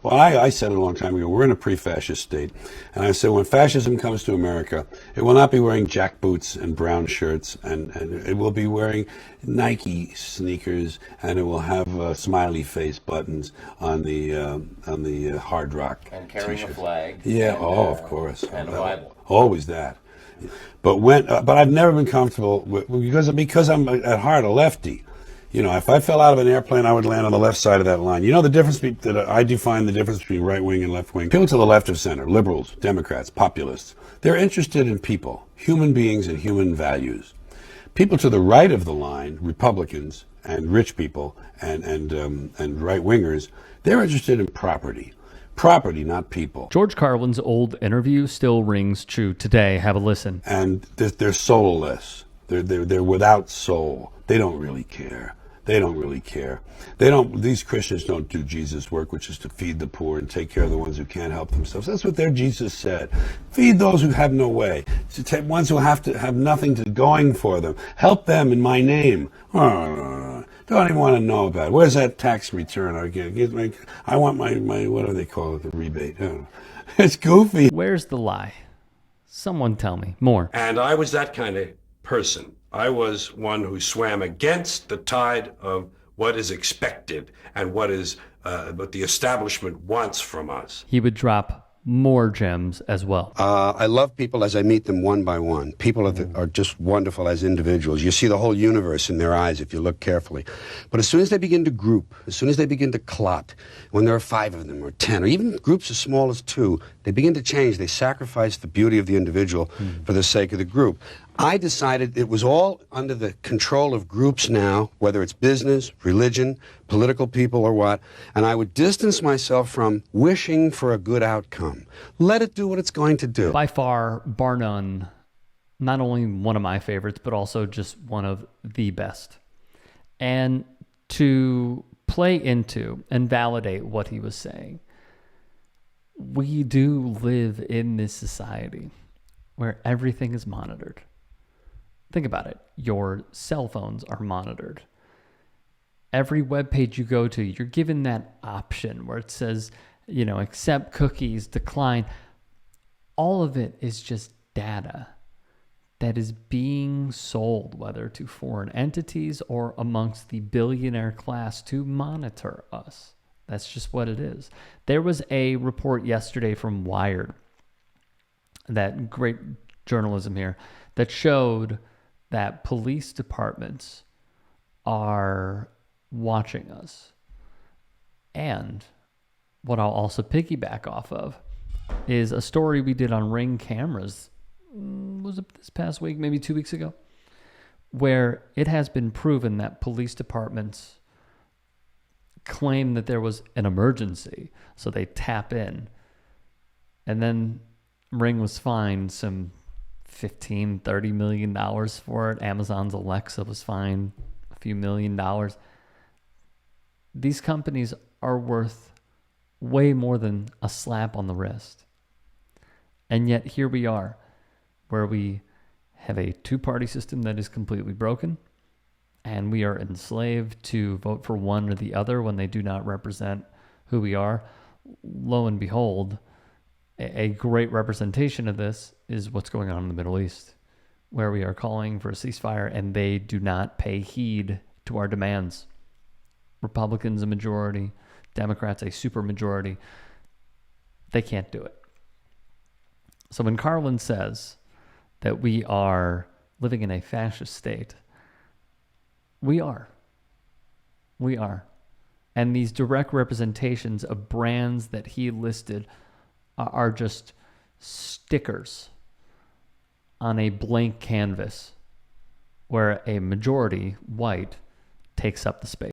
Well, I said it a long time ago, we're in a pre-fascist state. And I said, when fascism comes to America, it will not be wearing jackboots and brown shirts, and it will be wearing Nike sneakers, and it will have smiley face buttons on the Hard Rock and carrying t-shirt. a flag. Yeah, and, of course. And a Bible. Always that. But but I've never been comfortable because I'm at heart a lefty. You know, if I fell out of an airplane, I would land on the left side of that line. You know the difference that I define the difference between right wing and left wing. People to the left of center, liberals, Democrats, populists, they're interested in people, human beings, and human values. People to the right of the line, Republicans and rich people and right wingers, they're interested in property. Property, not people. George Carlin's old interview still rings true today. Have a listen. And they're soulless. They're without soul. They don't really care. They don't really care. These Christians don't do Jesus' work, which is to feed the poor and take care of the ones who can't help themselves. That's what their Jesus said. Feed those who have no way. To take ones who have nothing going for them. Help them in my name. Don't even want to know about it. Where's that tax return? I want my what do they call it? The rebate. It's goofy. Where's the lie? Someone tell me more. And I was that kind of person. I was one who swam against the tide of what is expected and what the establishment wants from us. He would drop more gems as well. I love people as I meet them one by one. People are just wonderful as individuals. You see the whole universe in their eyes if you look carefully. But as soon as they begin to group, as soon as they begin to clot, when there are 5 of them or 10, or even groups as small as 2, they begin to change. They sacrifice the beauty of the individual for the sake of the group. I decided it was all under the control of groups now, whether it's business, religion, political people, or what, and I would distance myself from wishing for a good outcome. Let it do what it's going to do. By far, bar none, not only one of my favorites, but also just one of the best. And to play into and validate what he was saying, we do live in this society where everything is monitored. Think about it. Your cell phones are monitored. Every web page you go to, you're given that option where it says, accept cookies, decline. All of it is just data that is being sold, whether to foreign entities or amongst the billionaire class to monitor us. That's just what it is. There was a report yesterday from Wired, that great journalism here, that showed that police departments are watching us. And what I'll also piggyback off of is a story we did on Ring cameras, was it this past week, maybe 2 weeks ago, where it has been proven that police departments claim that there was an emergency, so they tap in, and then Ring was fined some $15-30 million for it. Amazon's Alexa was fined a few $1,000,000. These companies are worth way more than a slap on the wrist. And yet here we are, where we have a two-party system that is completely broken, and we are enslaved to vote for one or the other when they do not represent who we are. Lo and behold, a great representation of this is what's going on in the Middle East, where we are calling for a ceasefire and they do not pay heed to our demands. Republicans a majority, Democrats a supermajority. They can't do it. So when Carlin says that we are living in a fascist state, we are. We are. And these direct representations of brands that he listed are just stickers on a blank canvas where a majority, white, takes up the space.